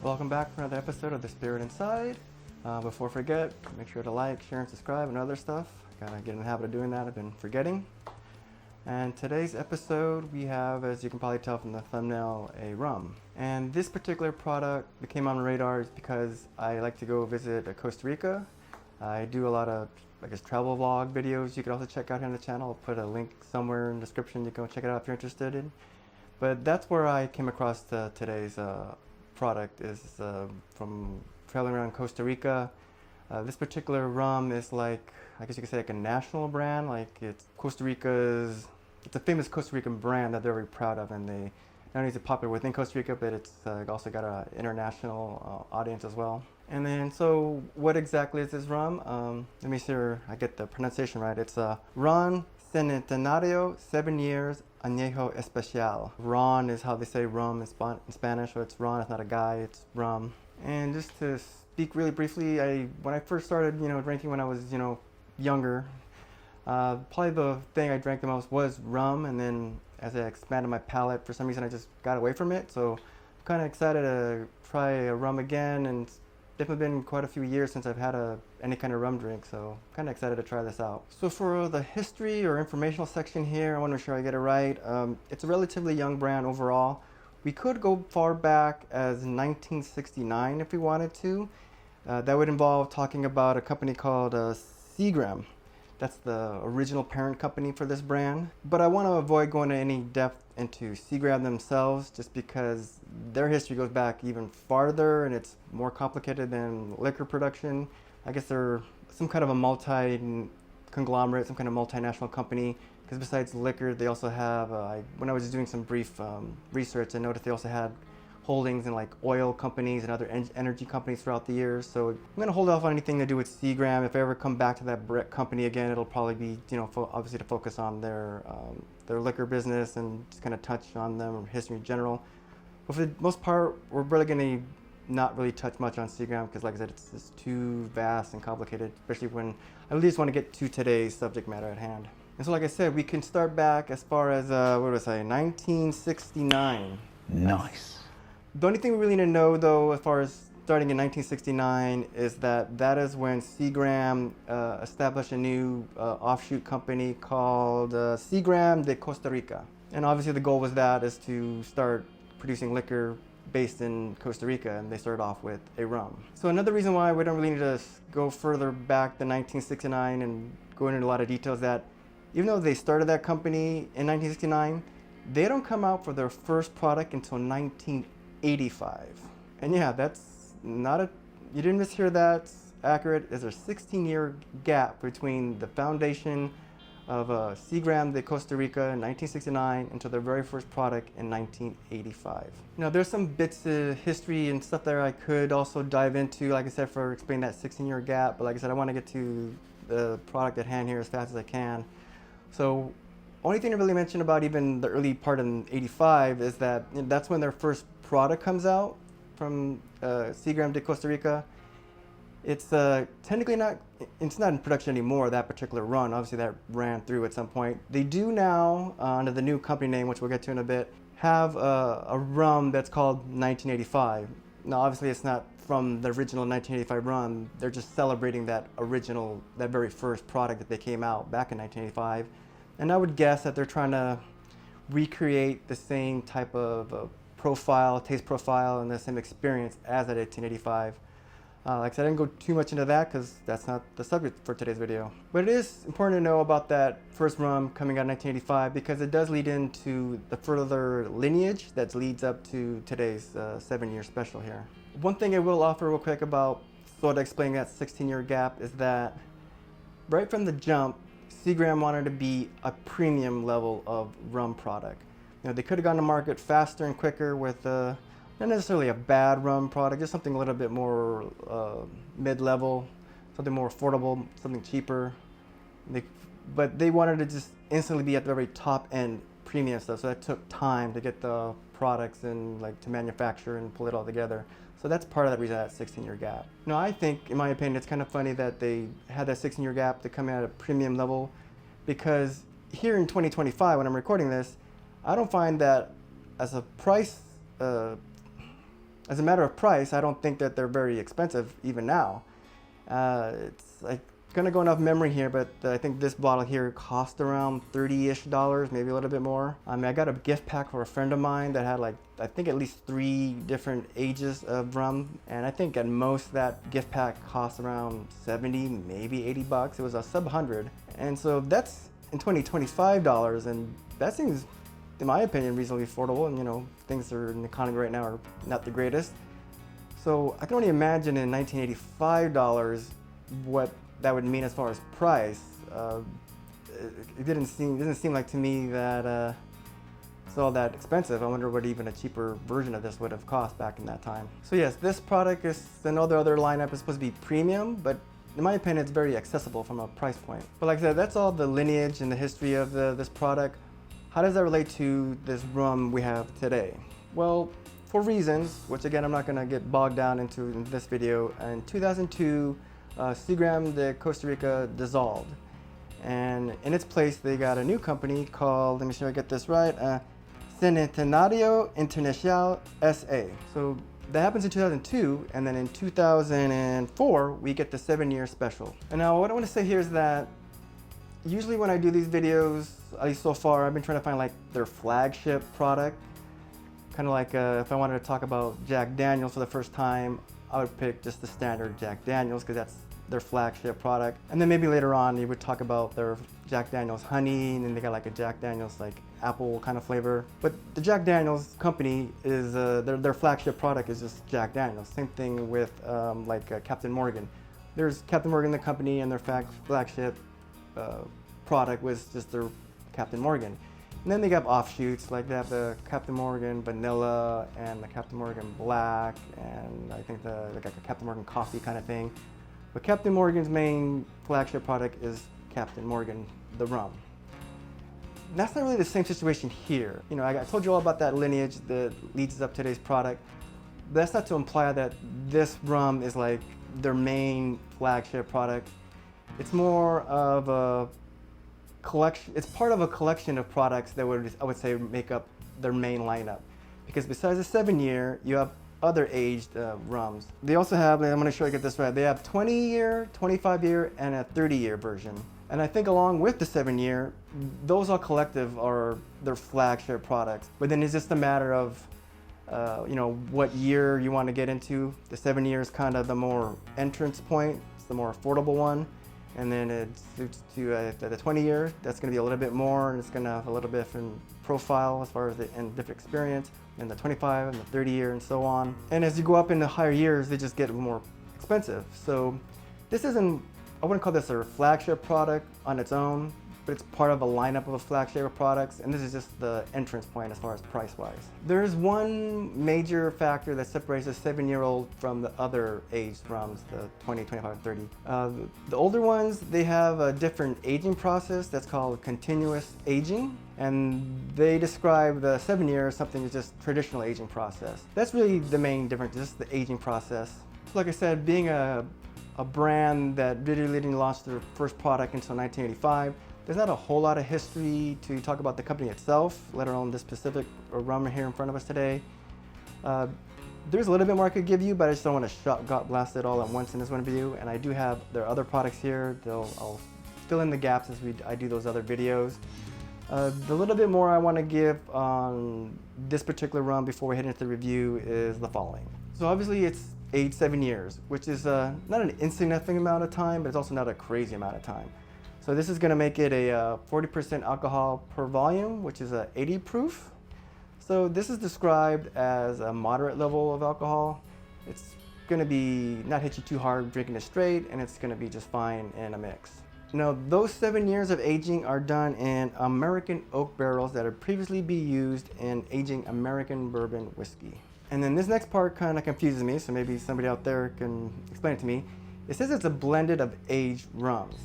Welcome back for another episode of The Spirit Inside. Before I forget, make sure to like, share, and subscribe and other stuff. Gotta get in the habit of doing that, I've been forgetting. And today's episode we have, as you can probably tell from the thumbnail, a rum. And this particular product became on my radar because I like to go visit Costa Rica. I do a lot of, travel vlog videos you can also check out here on the channel. I'll put a link somewhere in the description. You can go check it out if you're interested in. But that's where I came across today's product is from traveling around Costa Rica. This particular rum is like, I guess you could say like a national brand. Like it's a famous Costa Rican brand that they're very proud of, and they not only is it popular within Costa Rica, but it's also got an international audience as well. And then, so what exactly is this rum? Let me see if I get the pronunciation right. It's Ron Centenario 7 years Añejo Especial. Ron is how they say rum in Spanish, so it's Ron, it's not a guy, it's rum. And just to speak really briefly, when I first started, drinking when I was, younger, probably the thing I drank the most was rum, and then as I expanded my palate, for some reason I just got away from it. So I'm kind of excited to try a rum again, and it's definitely been quite a few years since I've had any kind of rum drink, so I'm kind of excited to try this out. So for the history or informational section here, I want to make sure I get it right. It's a relatively young brand overall. We could go far back as 1969 if we wanted to. That would involve talking about a company called Seagram. That's the original parent company for this brand. But I want to avoid going to any depth into Seagram themselves, just because their history goes back even farther and it's more complicated than liquor production. I guess they're some kind of a multi-conglomerate, some kind of multinational company, because besides liquor, they also have, when I was doing some brief research, I noticed they also had holdings in like oil companies and other energy companies throughout the years. So I'm going to hold off on anything to do with Seagram. If I ever come back to that company again, it'll probably be, obviously to focus on their liquor business and just kind of touch on them, history in general. But for the most part, we're really going to not really touch much on Seagram because, like I said, it's just too vast and complicated, especially when I at least want to get to today's subject matter at hand. And so, like I said, we can start back as far as, 1969. Nice. The only thing we really need to know, though, as far as starting in 1969, is that is when Seagram established a new offshoot company called Seagram de Costa Rica. And obviously the goal was to start producing liquor based in Costa Rica, and they started off with a rum. So another reason why we don't really need to go further back than 1969 and go into a lot of details, that even though they started that company in 1969, they don't come out for their first product until 1985. And yeah, that's not you didn't mishear that, accurate. There's a 16-year gap between the foundation of Seagram de Costa Rica in 1969 until their very first product in 1985. Now there's some bits of history and stuff there I could also dive into, like I said, for explaining that 16-year gap, but like I said, I want to get to the product at hand here as fast as I can. So only thing to really mention about even the early part in 85 is that that's when their first product comes out from Seagram de Costa Rica. It's technically not in production anymore, that particular run. Obviously that ran through at some point. They do now, under the new company name, which we'll get to in a bit, have a rum that's called 1985. Now obviously it's not from the original 1985 rum. They're just celebrating that very first product that they came out back in 1985. And I would guess that they're trying to recreate the same type of taste profile, and the same experience as that 1885. Like I said, I didn't go too much into that because that's not the subject for today's video. But it is important to know about that first rum coming out in 1985 because it does lead into the further lineage that leads up to today's 7-year special here. One thing I will offer real quick about sort of explaining that 16-year gap is that right from the jump, Seagram wanted to be a premium level of rum product. They could have gone to market faster and quicker with not necessarily a bad rum product, just something a little bit more mid-level, something more affordable, something cheaper. But they wanted to just instantly be at the very top end premium stuff, so that took time to get the products and to manufacture and pull it all together. So that's part of the reason that 16-year gap. Now I think, in my opinion, it's kind of funny that they had that 16-year gap to come in at a premium level, because here in 2025, when I'm recording this, I don't find that as a price As a matter of price, I don't think that they're very expensive even now. It's like gonna go enough memory here, but I think this bottle here cost around $30-ish, maybe a little bit more. I mean, I got a gift pack for a friend of mine that had like, I think at least 3 different ages of rum, and I think at most that gift pack cost around 70, maybe 80 bucks. It was a sub 100, and so that's in 2025 dollars, and that seems, in my opinion, reasonably affordable. And you know, things are in the economy right now are not the greatest. So I can only imagine in 1985 dollars what that would mean as far as price. It doesn't seem like to me that it's all that expensive. I wonder what even a cheaper version of this would have cost back in that time. So yes, this product is, and all the other lineup is supposed to be premium, but in my opinion, it's very accessible from a price point. But like I said, that's all the lineage and the history of this product. How does that relate to this rum we have today? Well, for reasons, which again, I'm not gonna get bogged down into in this video, in 2002, Seagram de Costa Rica dissolved. And in its place, they got a new company called, let me make sure I get this right, Centenario Internacional SA. So that happens in 2002, and then in 2004, we get the 7-year special. And now what I want to say here is that usually when I do these videos, at least so far, I've been trying to find like their flagship product. Kind of like if I wanted to talk about Jack Daniels for the first time, I would pick just the standard Jack Daniels because that's their flagship product. And then maybe later on you would talk about their Jack Daniels honey, and then they got like a Jack Daniels like apple kind of flavor. But the Jack Daniels company is, their flagship product is just Jack Daniels. Same thing with Captain Morgan. There's Captain Morgan the company, and their flagship product was just their Captain Morgan. And then they got offshoots, like they have the Captain Morgan Vanilla and the Captain Morgan Black, and I think they got a Captain Morgan Coffee kind of thing. But Captain Morgan's main flagship product is Captain Morgan, the rum. That's not really the same situation here. You know, I told you all about that lineage that leads up to today's product. But that's not to imply that this rum is like their main flagship product. It's more of a collection. It's part of a collection of products that I would say make up their main lineup. Because besides the 7-year, you have other aged rums. They also have, I'm going to show you, get this right, they have 20-year, 25-year, and a 30-year version. And I think along with the 7-year, those all collective are their flagship products. But then it's just a matter of, you know, what year you want to get into. The 7-year is kind of the more entrance point. It's the more affordable one. And then it suits to the 20-year. That's going to be a little bit more, and it's going to have a little bit different profile as far as the and different experience. And the 25 and the 30-year and so on. And as you go up into higher years, they just get more expensive. So this isn't, I wouldn't call this a flagship product on its own, but it's part of a lineup of flagship products, and this is just the entrance point as far as price-wise. There's one major factor that separates a 7-year-old from the other aged rums, the 20, 25, and 30. The older ones, they have a different aging process that's called continuous aging, and they describe the 7-year as something that's just traditional aging process. That's really the main difference, just the aging process. So like I said, being a brand that really didn't launch their first product until 1985, there's not a whole lot of history to talk about the company itself, let alone this specific rum here in front of us today. There's a little bit more I could give you, but I just don't want to shot blast it all at once in this one video. And I do have their other products here. I'll fill in the gaps as I do those other videos. The little bit more I want to give on this particular rum before we head into the review is the following. So obviously it's aged 7 years, which is not an insignificant amount of time, but it's also not a crazy amount of time. So this is going to make it a 40% alcohol per volume, which is a 80 proof. So this is described as a moderate level of alcohol. It's going to be not hit you too hard drinking it straight, and it's going to be just fine in a mix. Now those 7 years of aging are done in American oak barrels that had previously been used in aging American bourbon whiskey. And then this next part kind of confuses me, so maybe somebody out there can explain it to me. It says it's a blended of aged rums.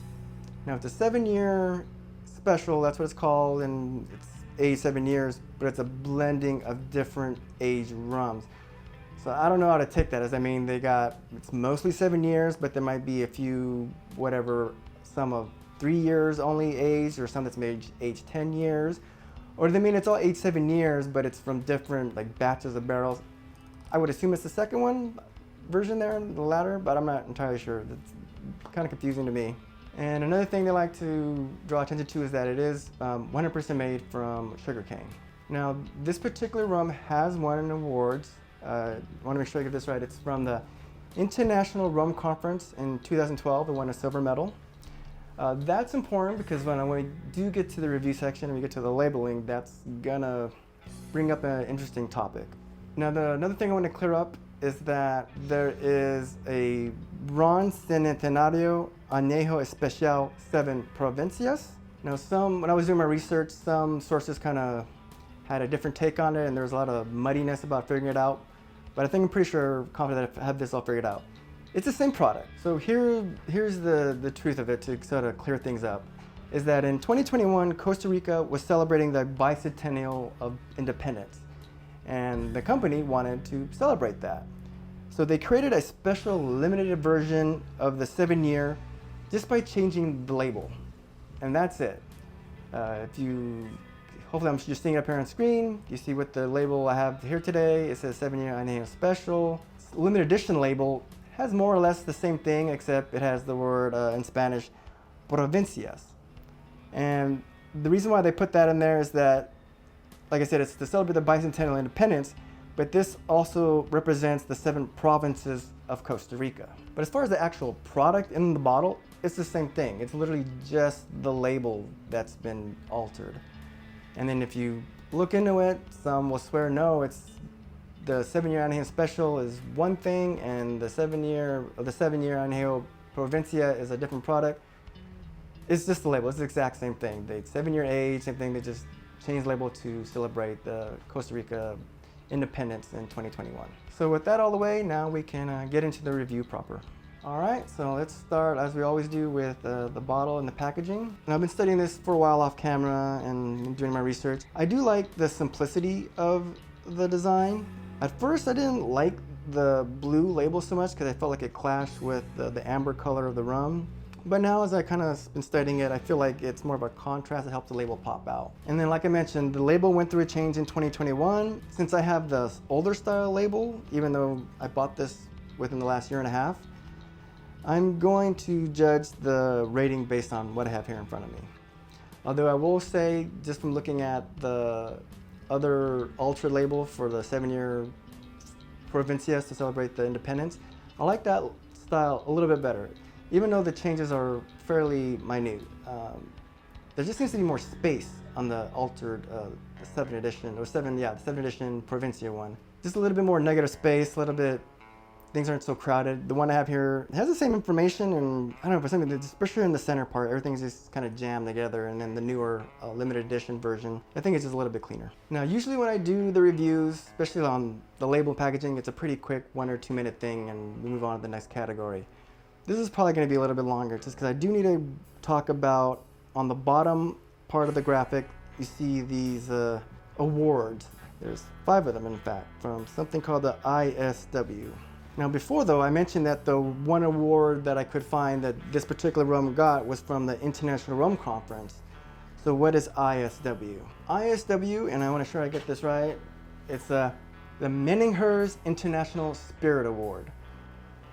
Now it's a 7-year special, that's what it's called, and it's aged 7 years, but it's a blending of different aged rums. So I don't know how to take that, as I mean, it's mostly 7 years, but there might be a few, whatever, some of 3 years only aged, or some that's aged 10 years. Or do they mean it's all aged 7 years, but it's from different like batches of barrels? I would assume it's the second one version there, the latter, but I'm not entirely sure. It's kind of confusing to me. And another thing they like to draw attention to is that it is 100% made from sugarcane. Now, this particular rum has won awards. I want to make sure I get this right. It's from the International Rum Conference in 2012. It won a silver medal. That's important because when we do get to the review section and we get to the labeling, that's gonna bring up an interesting topic. Now, another thing I want to clear up is that there is a Ron Centenario Añejo Especial 7 Provincias. Now, when I was doing my research, some sources kind of had a different take on it, and there was a lot of muddiness about figuring it out. But I think I'm pretty sure, confident that I have this all figured out. It's the same product. So here's the truth of it to sort of clear things up, is that in 2021, Costa Rica was celebrating the bicentennial of independence. And the company wanted to celebrate that. So they created a special limited version of the 7-year just by changing the label. And that's it. Hopefully I'm just seeing it up here on screen. You see what the label I have here today. It says 7-year Añejo Special. Limited edition label has more or less the same thing, except it has the word in Spanish, provincias. And the reason why they put that in there is that, like I said, it's to celebrate the bicentennial independence, but this also represents the 7 provinces of Costa Rica. But as far as the actual product in the bottle, it's the same thing. It's literally just the label that's been altered. And then if you look into it, some will swear no, it's the 7-year Añejo Special is one thing, and the 7-year Añejo Provincia is a different product. It's just the label. It's the exact same thing. The 7-year age, same thing. They just changed the label to celebrate the Costa Rica independence in 2021. So with that all the way, now we can get into the review proper. All right, so let's start, as we always do, with the bottle and the packaging. And I've been studying this for a while off camera and doing my research. I do like the simplicity of the design. At first, I didn't like the blue label so much because I felt like it clashed with the amber color of the rum. But now, as I kind of been studying it, I feel like it's more of a contrast that helps the label pop out. And then, like I mentioned, the label went through a change in 2021. Since I have the older style label, even though I bought this within the last year and a half, I'm going to judge the rating based on what I have here in front of me. Although I will say, just from looking at the other ultra label for the 7-year Provincias to celebrate the independence, I like that style a little bit better. Even though the changes are fairly minute, there just seems to be more space on the altered the 7th edition, the 7th edition Provincia one. Just a little bit more negative space, a little bit, things aren't so crowded. The one I have here has the same information, and I don't know, for something, especially in the center part, everything's just kind of jammed together, and then the newer limited edition version, I think it's just a little bit cleaner. Now, usually when I do the reviews, especially on the label packaging, it's a pretty quick 1 or 2 minute thing, and we move on to the next category. This is probably going to be a little bit longer, just because I do need to talk about, on the bottom part of the graphic, you see these awards. There's 5 of them, in fact, from something called the ISW. Now before, though, I mentioned that the one award that I could find that this particular rum got was from the International Rum Conference. So what is ISW? ISW, and I want to make sure I get this right, it's the Menninghers International Spirit Award.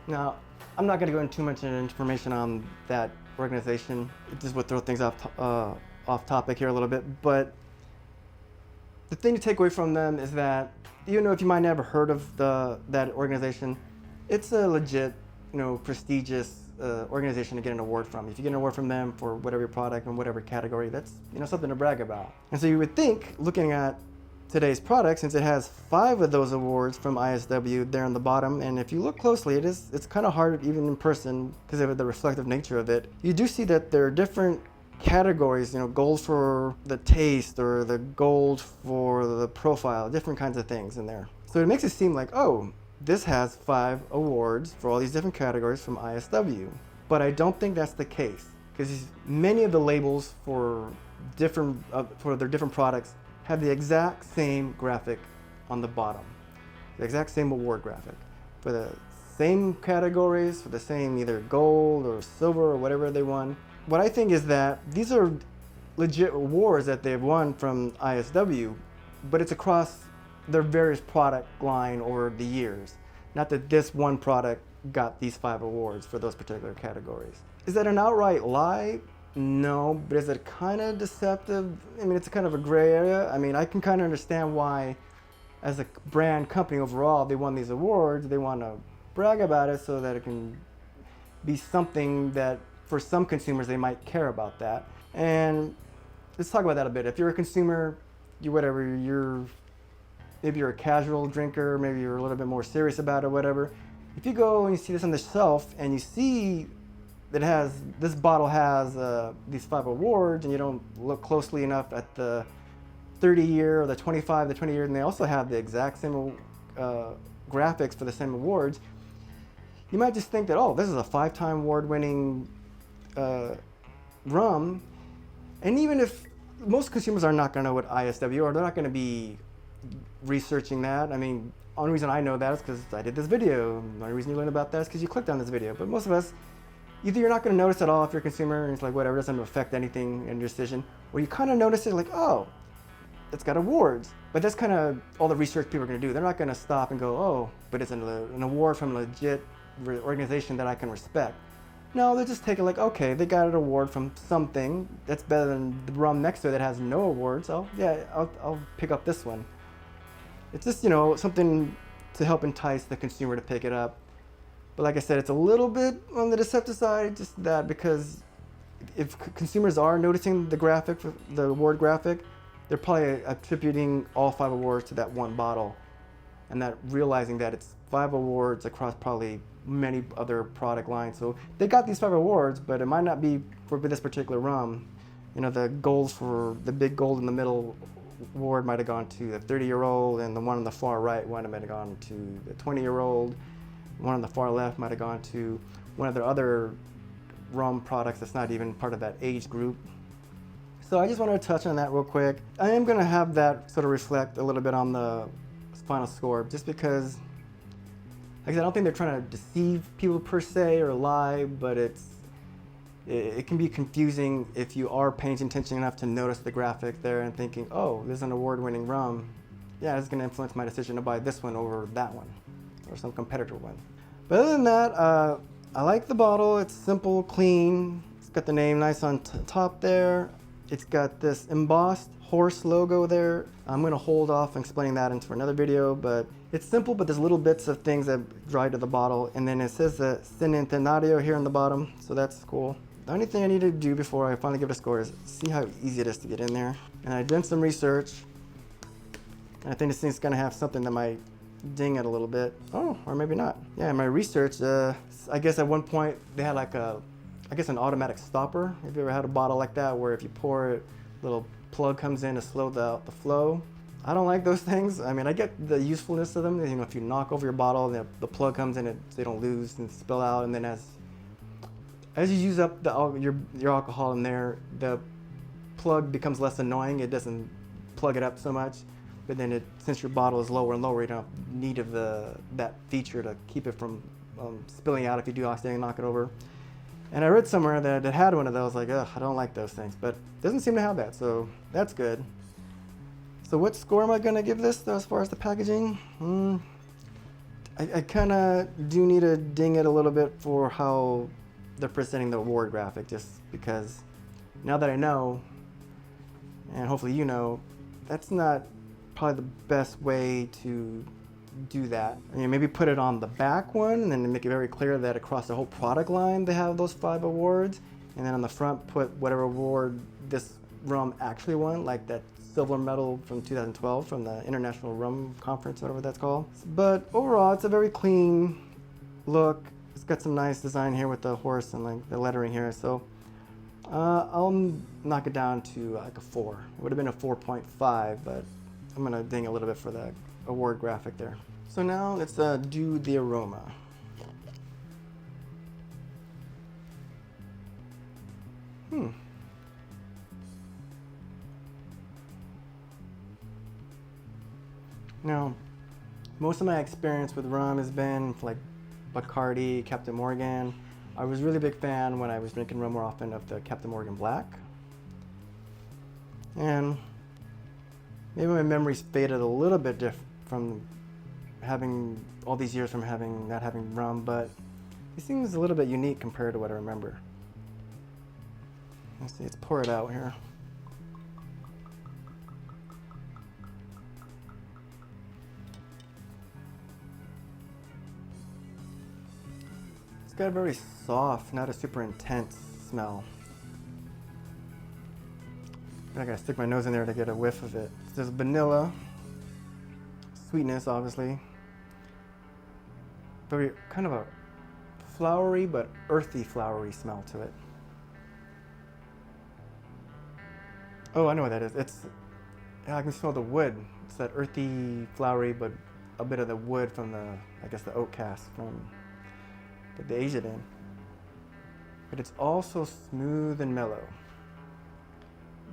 Now, I'm not going to go into too much information on that organization. It just would throw things off topic here a little bit. But the thing to take away from them is that, even though if you might never heard of that organization, it's a legit, prestigious organization to get an award from. If you get an award from them for whatever your product and whatever category, that's something to brag about. And so you would think, looking at today's product, since it has 5 of those awards from ISW there on the bottom, and if you look closely, it's kind of hard even in person because of the reflective nature of it. You do see that there are different categories, gold for the taste or the gold for the profile, different kinds of things in there. So it makes it seem like, oh, this has 5 awards for all these different categories from ISW. But I don't think that's the case, because many of the labels for their different products have the exact same graphic on the bottom, the exact same award graphic for the same categories, for the same either gold or silver or whatever they won. What I think is that these are legit awards that they've won from ISW, but it's across their various product line over the years. Not that this one product got these 5 awards for those particular categories. Is that an outright lie? No, but is it kind of deceptive? I mean, it's kind of a gray area. I mean, I can kind of understand why, as a brand company overall, they won these awards. They want to brag about it so that it can be something that for some consumers they might care about that. And let's talk about that a bit. If you're a consumer, maybe you're a casual drinker, maybe you're a little bit more serious about it, whatever. If you go and you see this on the shelf and you see that this bottle has these 5 awards, and you don't look closely enough at the 30-year or the 25, the 20-year, and they also have the exact same graphics for the same awards, you might just think that, oh, this is a 5-time award-winning rum. And even if most consumers are not going to know what ISW are, they're not going to be researching that. I mean, the only reason I know that is because I did this video. The only reason you learn about that is because you clicked on this video. But most of us, either you're not going to notice at all if you're a consumer and it's like whatever, it doesn't affect anything in your decision, or you kind of notice it like, oh, it's got awards. But that's kind of all the research people are going to do. They're not going to stop and go, oh, but it's an award from a legit organization that I can respect. No, they're just taking like, okay, they got an award from something that's better than the rum next to it that has no awards. So yeah, I'll pick up this one. It's just, something to help entice the consumer to pick it up. But like I said, it's a little bit on the deceptive side, just that because if consumers are noticing the graphic, the award graphic, they're probably attributing all 5 awards to that one bottle, and that realizing that it's 5 awards across probably many other product lines. So they got these 5 awards, but it might not be for this particular rum. The goals for the big gold in the middle award might have gone to the 30-year-old, and the one on the far right might have gone to the 20-year-old. One on the far left might have gone to one of their other rum products that's not even part of that age group. So I just wanted to touch on that real quick. I am going to have that sort of reflect a little bit on the final score, just because, like I said, I don't think they're trying to deceive people per se or lie, but it can be confusing if you are paying attention enough to notice the graphic there and thinking, oh, this is an award-winning rum. Yeah, it's going to influence my decision to buy this one over that one, or some competitor one. But other than that, I like the bottle. It's simple, clean. It's got the name nice on top there. It's got this embossed horse logo there. I'm going to hold off on explaining that into another video, but it's simple, but there's little bits of things that dry to the bottle. And then it says the Centenario here on the bottom, so that's cool. The only thing I need to do before I finally give it a score is see how easy it is to get in there. And I've done some research, and I think this thing's going to have something that might ding it a little bit. Oh, or maybe not. Yeah, in my research, I guess at one point they had like an automatic stopper. Have you ever had a bottle like that where if you pour it, little plug comes in to slow the flow? I don't like those things. I mean, I get the usefulness of them. If you knock over your bottle, the plug comes in, so they don't lose and spill out. And then as you use up your alcohol in there, the plug becomes less annoying. It doesn't plug it up so much. But then since your bottle is lower and lower, you don't have need of that feature to keep it from spilling out if you do accidentally knock it over. And I read somewhere that it had one of those, like, ugh, I don't like those things, but it doesn't seem to have that, so that's good. So what score am I gonna give this though, as far as the packaging? I kinda do need to ding it a little bit for how they're presenting the award graphic, just because now that I know, and hopefully you know, that's not probably the best way to do that. I mean, maybe put it on the back one and then make it very clear that across the whole product line they have those 5 awards, and then on the front put whatever award this rum actually won, like that silver medal from 2012 from the International Rum Conference, whatever that's called. But overall, it's a very clean look. It's got some nice design here with the horse and like the lettering here, so I'll knock it down to like a 4. It would have been a 4.5, but I'm gonna ding a little bit for the award graphic there. So now let's do the aroma. Now, most of my experience with rum has been like Bacardi, Captain Morgan. I was really a big fan when I was drinking rum more often of the Captain Morgan Black. And maybe my memory's faded a little bit from having all these years from not having rum, but it seems a little bit unique compared to what I remember. Let's see, let's pour it out here. It's got a very soft, not a super intense smell. I gotta stick my nose in there to get a whiff of it. There's vanilla, sweetness obviously, very kind of a flowery but earthy flowery smell to it. Oh, I know what that is. Yeah, I can smell the wood. It's that earthy, flowery, but a bit of the wood from I guess the oak cask from that they aged it in. But it's also smooth and mellow.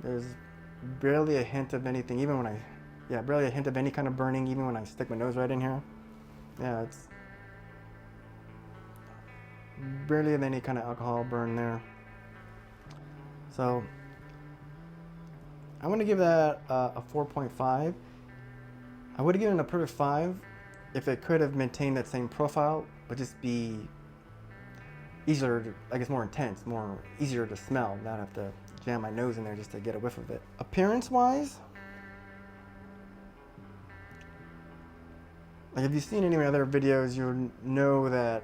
There's barely a hint of anything, even when barely a hint of any kind of burning, even when I stick my nose right in here. Yeah, it's barely any kind of alcohol burn there. So I'm gonna give that a 4.5. I would have given it a perfect 5 if it could have maintained that same profile, but just be easier, I guess more intense, easier to smell, not have to jam my nose in there just to get a whiff of it. Appearance-wise, like if you've seen any of my other videos, you'll know that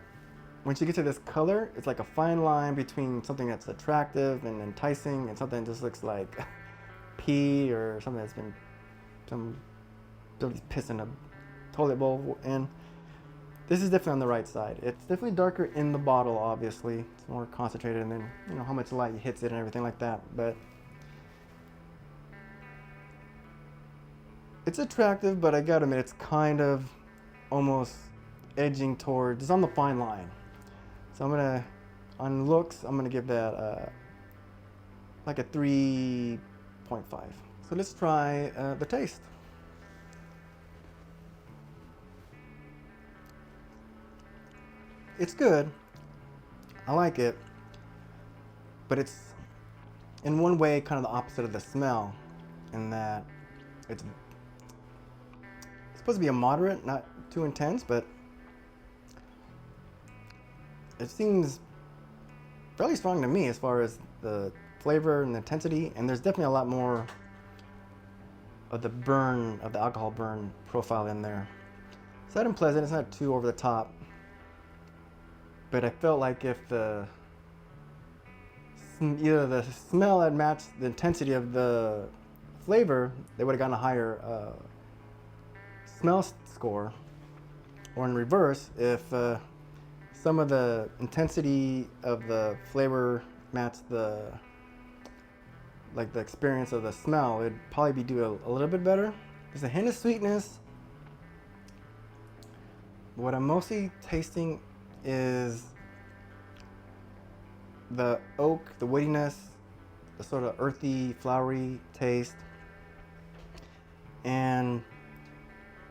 once you get to this color, it's like a fine line between something that's attractive and enticing and something that just looks like pee or something that's been somebody's pissing a toilet bowl in. This is definitely on the right side. It's definitely darker in the bottle, obviously. It's more concentrated, and then you know how much light hits it and everything like that. But it's attractive, but I gotta admit, it's kind of almost edging towards, it's on the fine line. So on looks, I'm gonna give that like a 3.5. So let's try the taste. It's good. I like it, but it's in one way kind of the opposite of the smell, in that it's supposed to be a moderate, not too intense, but it seems fairly strong to me as far as the flavor and the intensity, and there's definitely a lot more of the burn, of the alcohol burn profile in there. It's not unpleasant, it's not too over the top, but I felt like if either the smell had matched the intensity of the flavor, they would have gotten a higher smell score, or in reverse, if some of the intensity of the flavor matched the experience of the smell, it'd probably be do a little bit better. There's a hint of sweetness. What I'm mostly tasting is the oak, the woodiness, the sort of earthy, flowery taste, and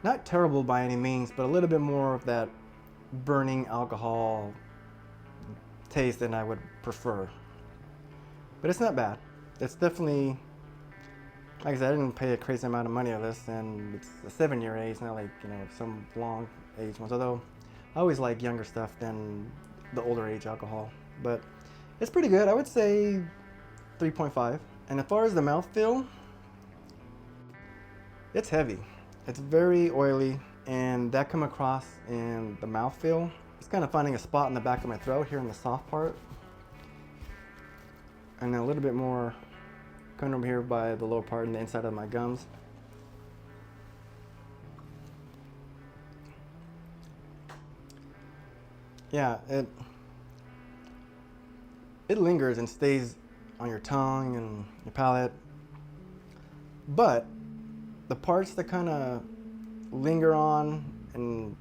not terrible by any means, but a little bit more of that burning alcohol taste than I would prefer. But it's not bad. It's definitely, like I said, I didn't pay a crazy amount of money on this, and it's a 7-year age, not like, you know, some long age ones, although I always like younger stuff than the older age alcohol. But it's pretty good. I would say 3.5. And as far as the mouthfeel, it's heavy. It's very oily, and that come across in the mouthfeel. It's kind of finding a spot in the back of my throat here in the soft part, and then a little bit more coming over here by the lower part and the inside of my gums. Yeah, it lingers and stays on your tongue and your palate, but the parts that kind of linger on and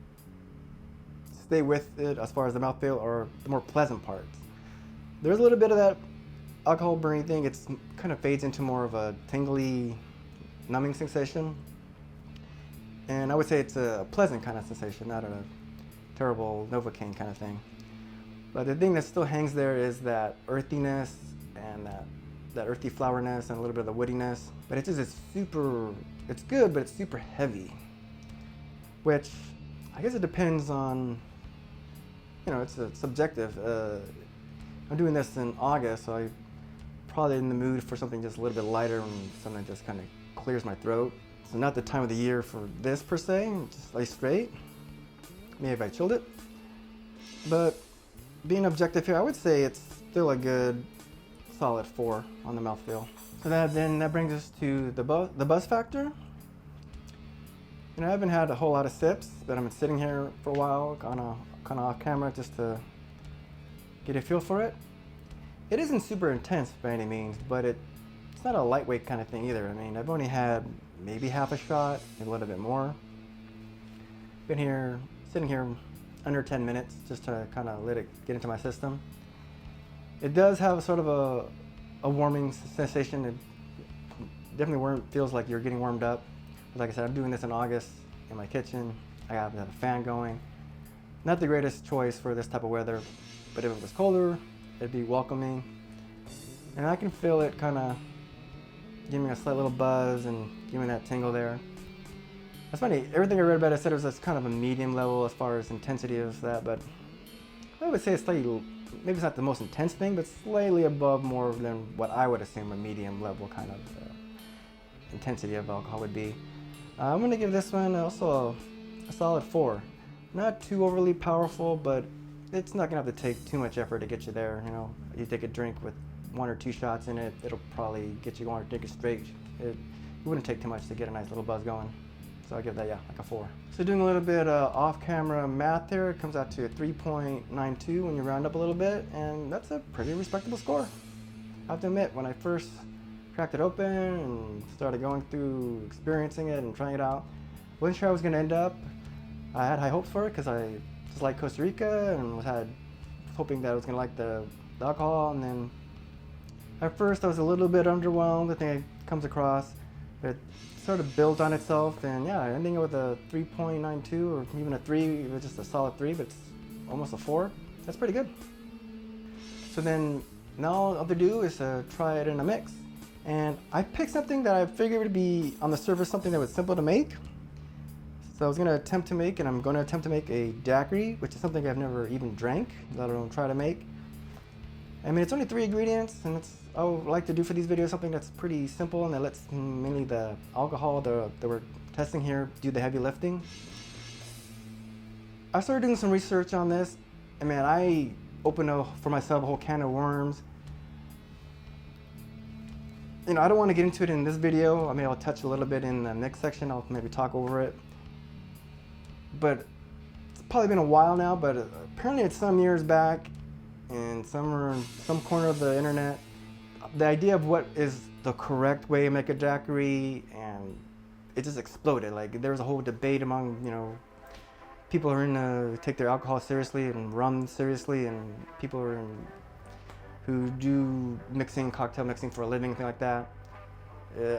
stay with it as far as the mouthfeel are the more pleasant parts. There's a little bit of that alcohol burning thing. It's kind of fades into more of a tingly, numbing sensation, and I would say it's a pleasant kind of sensation, not a terrible Novocaine kind of thing. But the thing that still hangs there is that earthiness and that earthy floweriness and a little bit of the woodiness. But it's just, it's good, but it's super heavy. which I guess it depends on, it's subjective. I'm doing this in August, so I'm probably in the mood for something just a little bit lighter and something that just kind of clears my throat. So not the time of the year for this per se, just lay straight. Maybe if I chilled it. But being objective here, I would say it's still a good solid 4 on the mouthfeel. So that brings us to the buzz factor. I haven't had a whole lot of sips, but I've been sitting here for a while, kind of off camera, just to get a feel for it. It isn't super intense by any means, but it's not a lightweight kind of thing either. I mean, I've only had maybe half a shot, maybe a little bit more. Sitting here under 10 minutes just to kind of let it get into my system. It does have a sort of a warming sensation. It definitely feels like you're getting warmed up. Like I said, I'm doing this in August in my kitchen. I have a fan going. Not the greatest choice for this type of weather, but if it was colder, it'd be welcoming. And I can feel it kind of giving me a slight little buzz and giving that tingle there. That's funny, everything I read about it said it was kind of a medium level as far as intensity of that, but I would say it's slightly, maybe it's not the most intense thing, but slightly above more than what I would assume a medium level kind of intensity of alcohol would be. I'm going to give this one also a solid 4. Not too overly powerful, but it's not going to have to take too much effort to get you there. You take a drink with 1 or 2 shots in it, it'll probably get you going or drink it straight. It wouldn't take too much to get a nice little buzz going. So I give that, like a 4. So doing a little bit off-camera math here, it comes out to a 3.92 when you round up a little bit, and that's a pretty respectable score. I have to admit, when I first cracked it open and started going through experiencing it and trying it out, wasn't sure I was going to end up. I had high hopes for it because I just like Costa Rica and was hoping that I was going to like the alcohol, and then at first I was a little bit underwhelmed. I think it comes across, but sort of built on itself, and yeah, ending it with a 3.92 or even a 3, it was just a solid 3, but it's almost a 4. That's pretty good. So then now all I have to do is try it in a mix. And I picked something that I figured would be on the surface something that was simple to make. So I was going to attempt to make, and I'm going to attempt to make a daiquiri, which is something I've never even drank, let alone try to make. I mean, it's only 3 ingredients, and I would like to do for these videos something that's pretty simple and that lets mainly the alcohol that we're testing here do the heavy lifting. I started doing some research on this, and man, I opened for myself a whole can of worms. I don't want to get into it in this video. I mean, I'll touch a little bit in the next section. I'll maybe talk over it. But it's probably been a while now, but apparently it's some years back, and somewhere in some corner of the internet, the idea of what is the correct way to make a daiquiri, and it just exploded. Like, there was a whole debate among, people who are in take their alcohol seriously and rum seriously, and people who do cocktail mixing for a living, thing like that.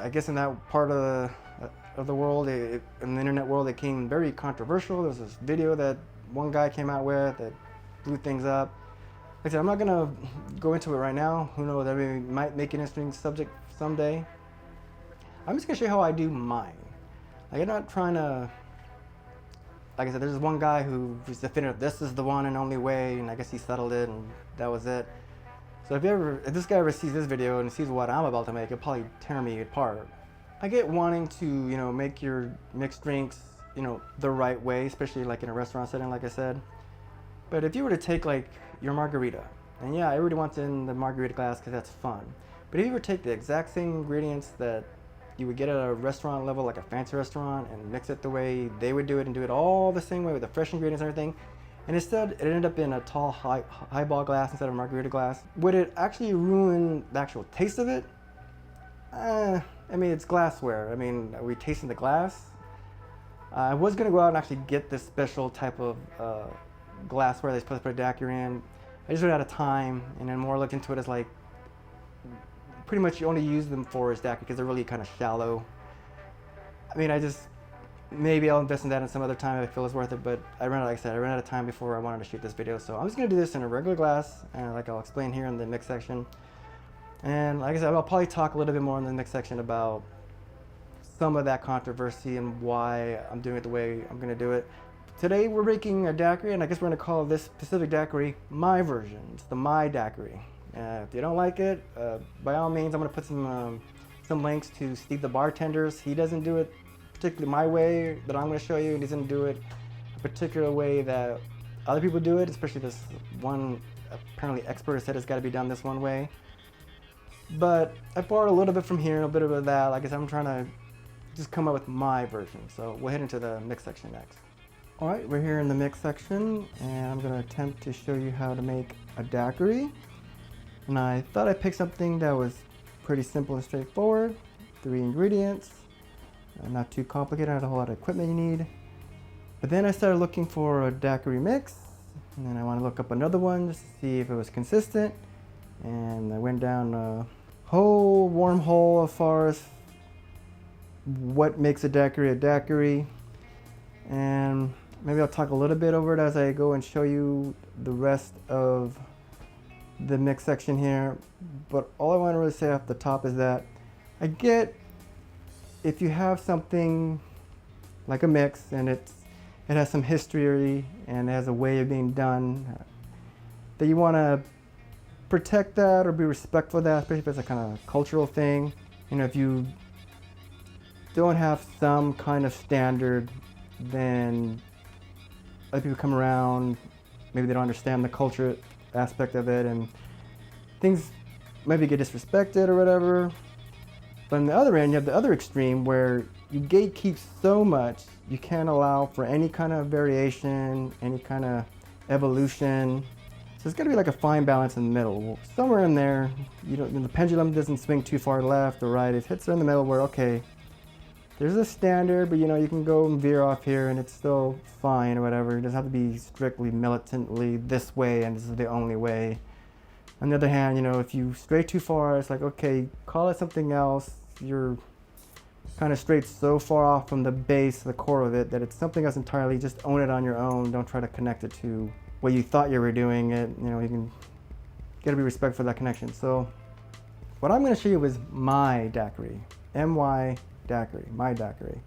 I guess in that part of the world, in the internet world, it became very controversial. There was this video that one guy came out with that blew things up. Like I said, I'm not gonna go into it right now. Who knows, I might make an interesting subject someday. I'm just gonna show you how I do mine. Like, I'm not trying to, like I said, there's this one guy who was definitive, this is the one and only way, and I guess he settled it and that was it. So if this guy ever sees this video and sees what I'm about to make, it'll probably tear me apart. I get wanting to, make your mixed drinks, the right way, especially like in a restaurant setting, like I said. But if you were to take like your margarita, and yeah, everybody wants it in the margarita glass because that's fun. But if you were to take the exact same ingredients that you would get at a restaurant level, like a fancy restaurant, and mix it the way they would do it and do it all the same way with the fresh ingredients and everything, and instead it ended up in a tall highball glass instead of a margarita glass, would it actually ruin the actual taste of it? I mean, it's glassware. I mean, are we tasting the glass? I was going to go out and actually get this special type of glassware they're supposed to put a daiquiri in. I just ran out of time, and then more looked into it as like, pretty much you only use them for is daiquiri because they're really kind of shallow. I mean, maybe I'll invest in that in some other time if I feel it's worth it, but like I said, I ran out of time before I wanted to shoot this video, so I'm just going to do this in a regular glass, and like I'll explain here in the mix section. And like I said, I'll probably talk a little bit more in the next section about some of that controversy and why I'm doing it the way I'm gonna do it. Today we're making a daiquiri, and I guess we're gonna call this specific daiquiri my version. It's the my daiquiri. If you don't like it, by all means, I'm gonna put some links to Steve the bartenders. He doesn't do it particularly my way that I'm gonna show you. He doesn't do it a particular way that other people do it, especially this one apparently expert said it's gotta be done this one way. But I borrowed a little bit from here, a bit of that. Like I said, I'm trying to just come up with my version. So we'll head into the mix section next. All right, we're here in the mix section, and I'm gonna attempt to show you how to make a daiquiri. And I thought I'd pick something that was pretty simple and straightforward. 3 ingredients, not too complicated, not a whole lot of equipment you need. But then I started looking for a daiquiri mix, and then I want to look up another one just to see if it was consistent. And I went down a whole wormhole as far as what makes a daiquiri. And maybe I'll talk a little bit over it as I go and show you the rest of the mix section here. But all I want to really say off the top is that I get if you have something like a mix and it has some history and it has a way of being done, that you want to protect that or be respectful of that, especially if it's a kind of cultural thing. You know, if you don't have some kind of standard, then other people come around, maybe they don't understand the culture aspect of it, and things maybe get disrespected or whatever. But on the other end, you have the other extreme where you gatekeep so much, you can't allow for any kind of variation, any kind of evolution. So it's got to be like a fine balance in the middle. Somewhere in there, the pendulum doesn't swing too far left or right. It hits in the middle where, okay, there's a standard, but you can go and veer off here and it's still fine or whatever. It doesn't have to be strictly militantly this way and this is the only way. On the other hand, if you stray too far, it's like, okay, call it something else. You're kind of strayed so far off from the base, the core of it, that it's something else entirely. Just own it on your own. Don't try to connect it to what you thought you were doing it. You gotta be respectful for that connection. So what I'm gonna show you is my daiquiri, M-Y daiquiri, my daiquiri.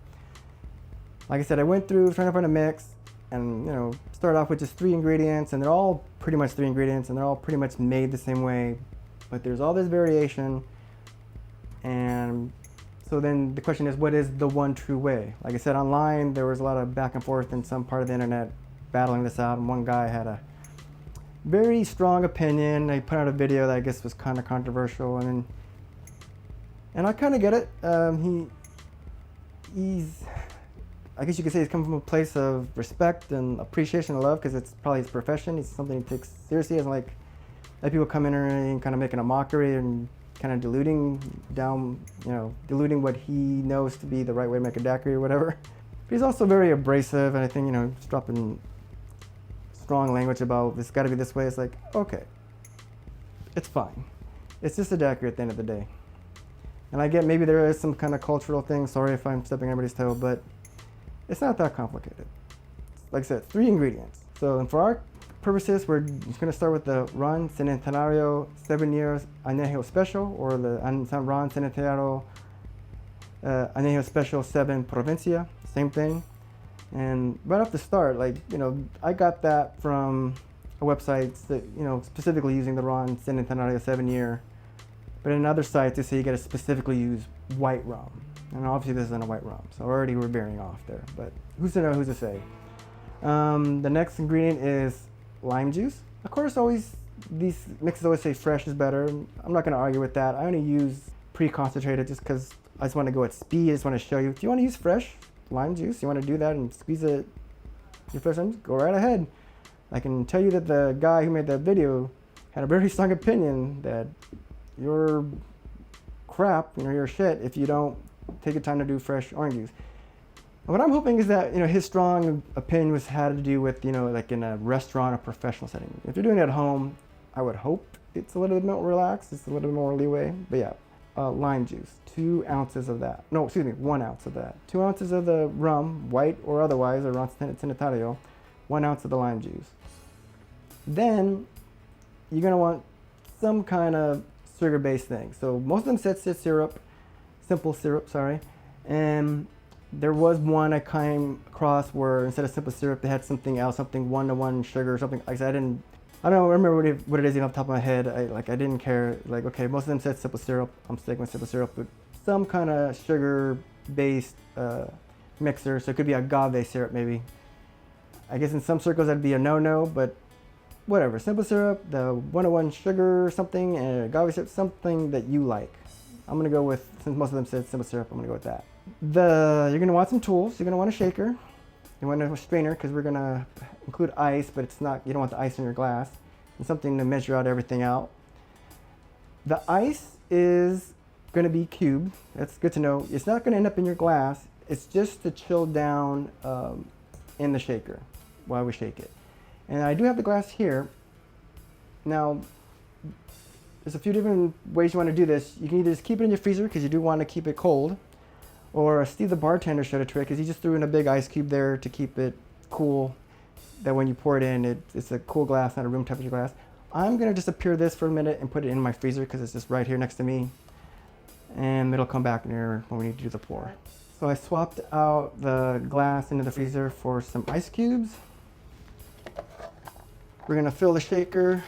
Like I said, I went through trying to find a mix and start off with just 3 ingredients, and they're all pretty much 3 ingredients and they're all pretty much made the same way, but there's all this variation. And so then the question is, what is the one true way? Like I said, online there was a lot of back and forth in some part of the internet battling this out, and one guy had a very strong opinion. He put out a video that I guess was kind of controversial, and I kind of get it. He's I guess you could say he's coming from a place of respect and appreciation and love, because it's probably his profession. It's something he takes seriously. It's like people come in and kind of making a mockery and kind of diluting what he knows to be the right way to make a daiquiri or whatever. But he's also very abrasive, and I think, he's dropping strong language about it's got to be this way. It's like, okay, it's fine. It's just a daiquiri at the end of the day. And I get maybe there is some kind of cultural thing. Sorry if I'm stepping everybody's toe, but it's not that complicated. Like I said, 3 ingredients. So, and for our purposes, we're just going to start with the Ron Centenario 7 years Añejo Special, or the Ron Centenario Añejo Special 7 Provincia, same thing. And right off the start, I got that from a website that, specifically using the Ron Centenario 7 year. But in other sites, they say you got to specifically use white rum. And obviously this isn't a white rum, so already we're veering off there. But who's to know, who's to say? The next ingredient is lime juice. Of course, these mixes always say fresh is better. I'm not going to argue with that. I only use pre-concentrated just because I just want to go at speed. I just want to show you. If you want to use fresh lime juice, you want to do that and squeeze it, your fresh lime juice, go right ahead. I can tell you that the guy who made that video had a very strong opinion that you're crap, you're shit if you don't take the time to do fresh orange juice. And what I'm hoping is that his strong opinion had to do with like in a restaurant or professional setting. If you're doing it at home, I would hope it's a little bit more relaxed, it's a little bit more leeway. But yeah, lime juice, 2 ounces of that. No, excuse me, 1 ounce of that. 2 ounces of the rum, white or otherwise, or Ron Centenario, 1 ounce of the lime juice. Then you're gonna want some kind of sugar-based thing. So most of them said syrup, simple syrup, sorry. And there was one I came across where instead of simple syrup, they had something else, something 1-to-1 sugar or something. Like I don't remember what it is even off the top of my head. I didn't care. Like, okay, most of them said simple syrup. I'm sticking with simple syrup, but some kind of sugar-based mixer. So it could be agave syrup maybe. I guess in some circles that'd be a no-no, but whatever. Simple syrup, the 1-to-1 sugar or something, and agave syrup, something that you like. I'm gonna go with, since most of them said simple syrup, I'm gonna go with that. You're gonna want some tools. You're gonna want a shaker. You want a strainer because we're gonna include ice, but it's not, you don't want the ice in your glass. And something to measure out everything out. The ice is gonna be cubed. That's good to know. It's not gonna end up in your glass. It's just to chill down in the shaker while we shake it. And I do have the glass here. Now, there's a few different ways you want to do this. You can either just keep it in your freezer because you do want to keep it cold, or Steve the bartender showed a trick because he just threw in a big ice cube there to keep it cool. That when you pour it in, it's a cool glass, not a room temperature glass. I'm gonna disappear this for a minute and put it in my freezer because it's just right here next to me, and it'll come back near when we need to do the pour. So I swapped out the glass into the freezer for some ice cubes. We're gonna fill the shaker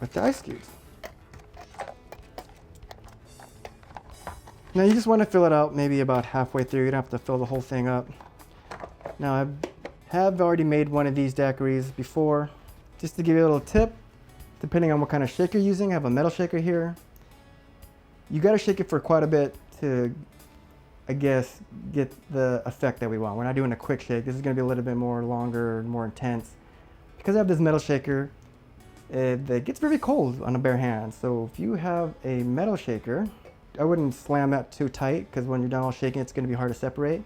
with the ice cubes. Now you just want to fill it out maybe about halfway through. You don't have to fill the whole thing up. Now I have already made one of these daiquiris before. Just to give you a little tip, depending on what kind of shaker you're using, I have a metal shaker here. You got to shake it for quite a bit to, I guess, get the effect that we want. We're not doing a quick shake. This is going to be a little bit more longer, more intense. Because I have this metal shaker, it gets very cold on a bare hand. So if you have a metal shaker, I wouldn't slam that too tight because when you're done all shaking, it's going to be hard to separate.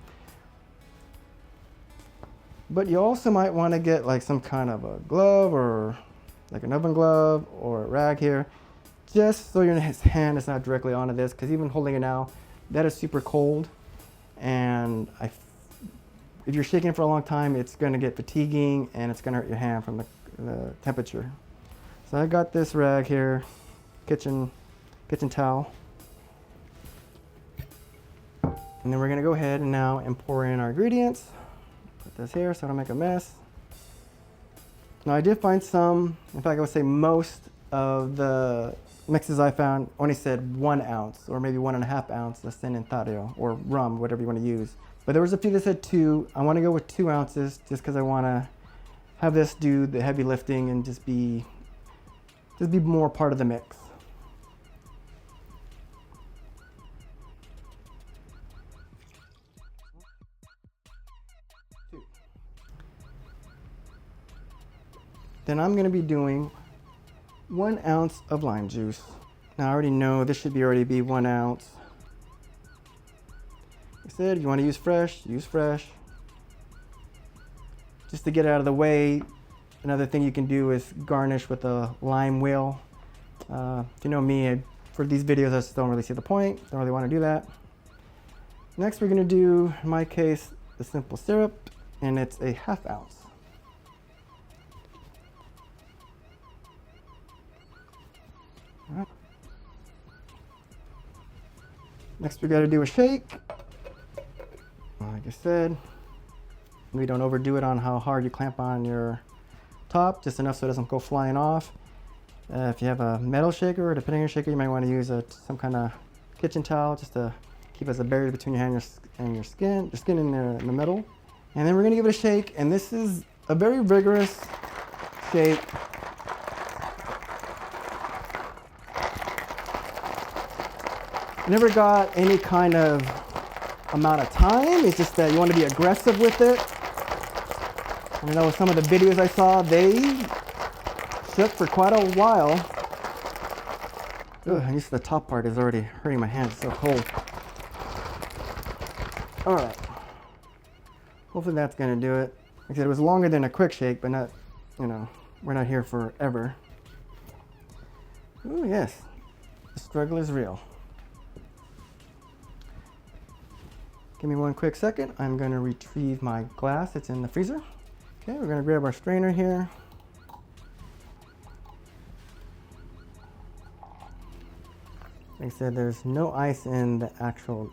But you also might want to get like some kind of a glove or like an oven glove or a rag here, just so your hand is not directly onto this, because even holding it now, that is super cold. And if you're shaking it for a long time, it's going to get fatiguing and it's going to hurt your hand from the temperature. So I got this rag here, kitchen towel. And then we're going to go ahead and now pour in our ingredients. Put this here so I don't make a mess. Now I did find some, in fact I would say most of the mixes I found only said 1 ounce or maybe 1.5 ounce of Centenario or rum, whatever you want to use. But there was a few that said 2. I want to go with 2 ounces just because I want to have this do the heavy lifting and just be more part of the mix. Then I'm going to be doing 1 ounce of lime juice. Now I already know this should already be 1 ounce. Like I said, if you want to use fresh, use fresh. Just to get it out of the way, another thing you can do is garnish with a lime wheel. If you know me, for these videos I just don't really see the point, don't really want to do that. Next we're going to do, in my case, the simple syrup, and it's a 1/2 ounce. Right. Next we got to do a shake. Like I said, we don't overdo it on how hard you clamp on your top, just enough so it doesn't go flying off. If you have a metal shaker or depending on your shaker, you might want to use some kind of kitchen towel just to keep as a barrier between your hand and your skin in the middle. And then we're going to give it a shake, and this is a very vigorous shake. Never got any kind of amount of time. It's just that you want to be aggressive with it. I know some of the videos I saw, they shook for quite a while. Ugh, at least the top part is already hurting my hands. It's so cold. All right. Hopefully that's gonna do it. Like I said, it was longer than a quick shake, but not, we're not here forever. Oh yes, the struggle is real. Give me one quick second. I'm going to retrieve my glass. It's in the freezer. Okay, we're going to grab our strainer here. Like I said, there's no ice in the actual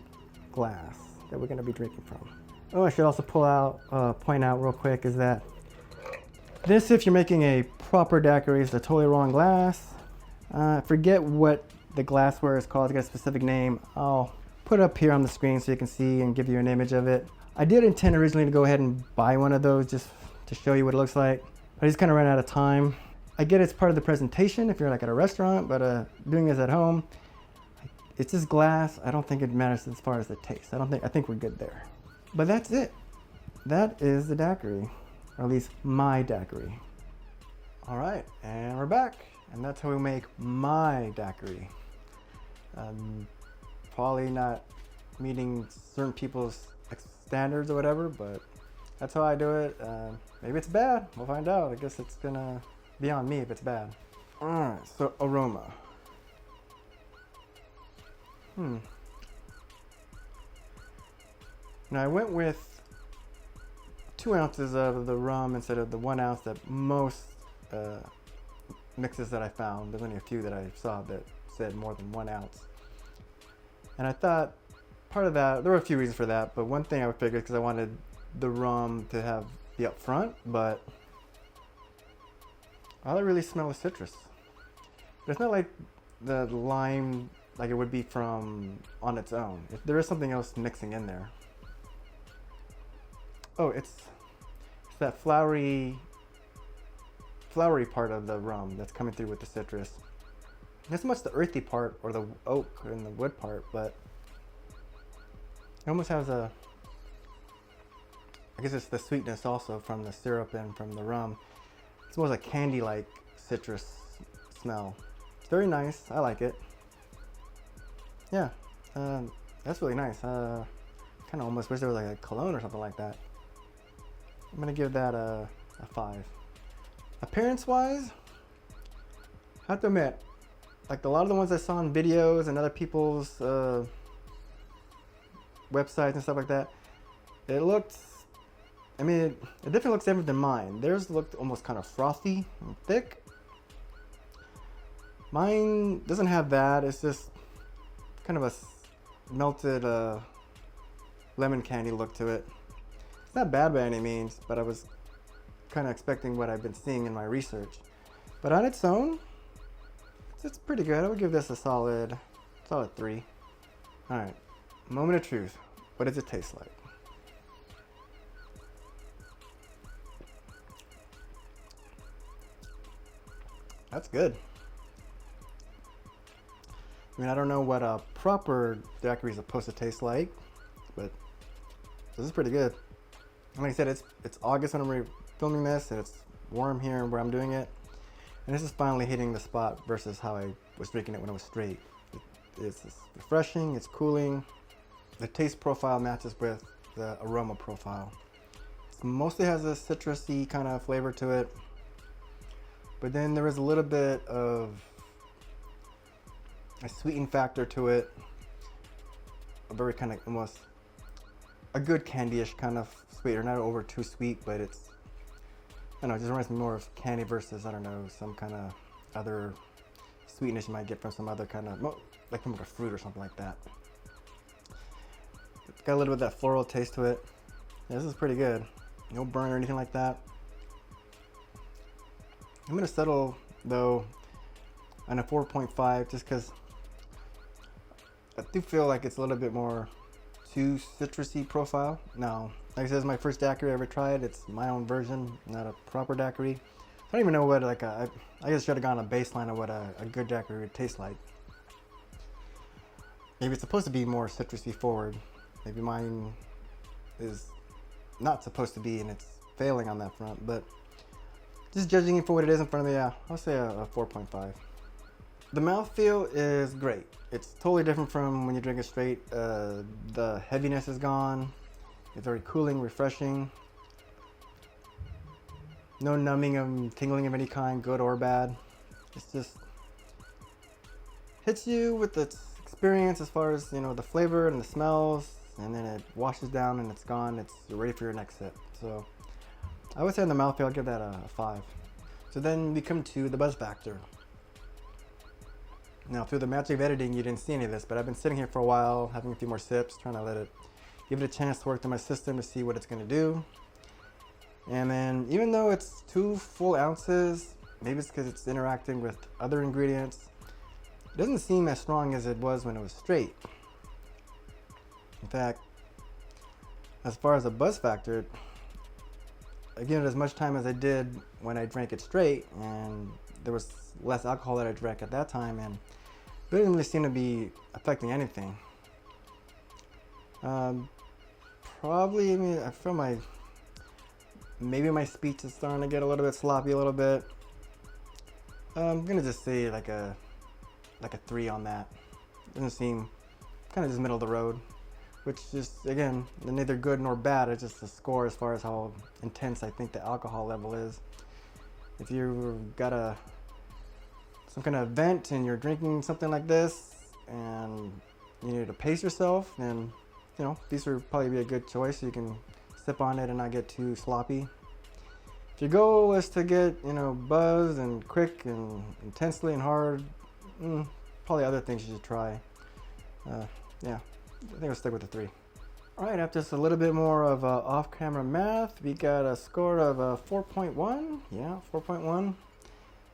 glass that we're gonna be drinking from. Oh, I should also point out real quick is that this, if you're making a proper daiquiri, is the totally wrong glass. Forget what the glassware is called. It's got a specific name. I'll put it up here on the screen so you can see and give you an image of it. I did intend originally to go ahead and buy one of those just to show you what it looks like. I just kind of ran out of time. I get it's part of the presentation if you're like at a restaurant, but doing this at home, it's just glass. I don't think it matters as far as the taste. I think we're good there. But that's it. That is the daiquiri, or at least my daiquiri. All right, and we're back. And that's how we make my daiquiri. Probably not meeting certain people's standards or whatever, but that's how I do it. Maybe it's bad. We'll find out. I guess it's gonna be on me if it's bad. All right, so aroma. Now I went with 2 ounces of the rum instead of the 1 ounce that most mixes that I found. There's only a few that I saw that said more than 1 ounce. And I thought part of that, there were a few reasons for that, but one thing I would figure is because I wanted the rum to be up front, but all I really smell is citrus. But it's not like the lime like it would be from on its own. If there is something else mixing in there. Oh, it's that flowery part of the rum that's coming through with the citrus. Not so much the earthy part or the oak and the wood part, but it almost has I guess it's the sweetness also from the syrup and from the rum. It's almost a candy-like citrus smell. It's very nice. I like it. Yeah, that's really nice. Kind of almost wish there was like a cologne or something like that. I'm gonna give that a 5. Appearance-wise, I have to admit, like a lot of the ones I saw in videos and other people's websites and stuff like that, it looked, it definitely looks different than mine. Theirs looked almost kind of frothy and thick. Mine doesn't have that. It's just kind of a melted lemon candy look to it. It's not bad by any means, but I was kind of expecting what I've been seeing in my research. But on its own, it's pretty good. I would give this a solid 3. All right, moment of truth. What does it taste like? That's good. I don't know what a proper daiquiri is supposed to taste like, but this is pretty good. And like I said, it's August when I'm filming this, and it's warm here where I'm doing it. And this is finally hitting the spot versus how I was drinking it when it was straight. It's refreshing, it's cooling. The taste profile matches with the aroma profile. It mostly has a citrusy kind of flavor to it. But then there is a little bit of a sweetened factor to it. A very kind of almost a good candy-ish kind of sweet, or not over too sweet, but it's, I don't know, it just reminds me more of candy versus, I don't know, some kind of other sweetness you might get from some other kind of, like from a fruit or something like that. It's got a little bit of that floral taste to it. Yeah, this is pretty good. No burn or anything like that. I'm gonna settle though on a 4.5 just because I do feel like it's a little bit more too citrusy profile. Now, like I said, it's my first daiquiri I ever tried. It's my own version, not a proper daiquiri. I don't even know what I guess I should have gone a baseline of what a good daiquiri would taste like. Maybe it's supposed to be more citrusy forward. Maybe mine is not supposed to be, and it's failing on that front. But just judging it for what it is in front of me, yeah, I'll say a 4.5. The mouthfeel is great. It's totally different from when you drink it straight. The heaviness is gone. It's very cooling, refreshing. No numbing and tingling of any kind, good or bad. It's just hits you with its experience as far as, the flavor and the smells, and then it washes down and it's gone. You're ready for your next sip. So I would say on the mouthfeel, I'll give that a 5. So then we come to the buzz factor. Now, through the magic of editing, you didn't see any of this, but I've been sitting here for a while, having a few more sips, trying to give it a chance to work through my system to see what it's gonna do. And then, even though it's 2 full ounces, maybe it's because it's interacting with other ingredients, it doesn't seem as strong as it was when it was straight. In fact, as far as the buzz factor, I gave it as much time as I did when I drank it straight, and there was less alcohol that I drank at that time, and it didn't really seem to be affecting anything. Probably, I mean, I feel maybe my speech is starting to get a little bit sloppy a little bit. I'm gonna just say like a 3 on that. Doesn't seem, kind of just middle of the road, which is, again, neither good nor bad. It's just a score as far as how intense I think the alcohol level is. If you've got some kind of event and you're drinking something like this and you need to pace yourself, then these would probably be a good choice. So you can sip on it and not get too sloppy. If your goal is to get buzzed and quick and intensely and hard, probably other things you should try. Yeah, I think I'll stick with the 3. All right, after just a little bit more of off-camera math, we got a score of 4.1. Yeah, 4.1.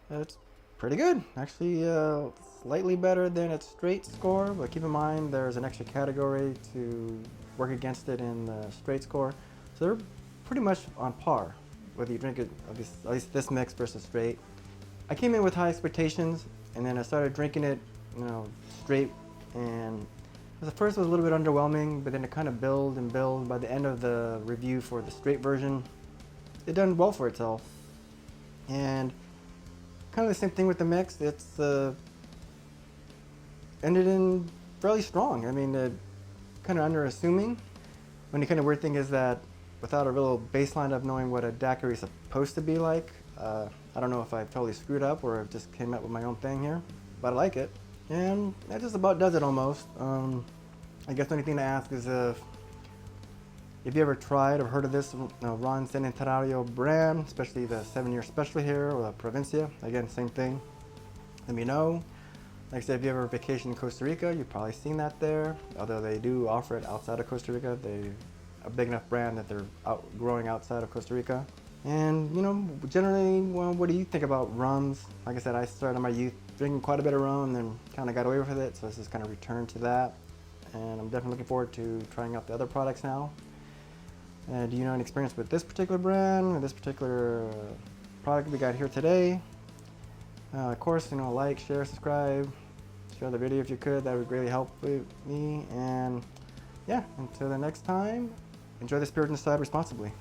That's pretty good. Actually, slightly better than its straight score, but keep in mind there's an extra category to work against it in the straight score. So they're pretty much on par, whether you drink it, at least this mix versus straight. I came in with high expectations, and then I started drinking it, straight, and the first was a little bit underwhelming, but then it kind of build and build. By the end of the review for the straight version, it done well for itself. And kind of the same thing with the mix. It's ended in fairly strong. I mean, kind of underassuming. When the kind of weird thing is that without a real baseline of knowing what a daiquiri is supposed to be like, I don't know if I totally screwed up or just came up with my own thing here, but I like it. And that just about does it almost. I guess the only thing to ask is if you ever tried or heard of this Ron Centenario brand, especially the 7-year special here or the Provincia. Again, same thing. Let me know. Like I said, if you ever vacation in Costa Rica, you've probably seen that there. Although they do offer it outside of Costa Rica. They're a big enough brand that they're growing outside of Costa Rica. And generally, well, what do you think about rums? Like I said, I started in my youth drinking quite a bit of rum and then kind of got away with it. So this is kind of return to that. And I'm definitely looking forward to trying out the other products now. Do you know any experience with this particular brand or this particular product we got here today? Of course, like, share, subscribe, share the video if you could. That would greatly help me. And yeah, until the next time, enjoy the spirit inside responsibly.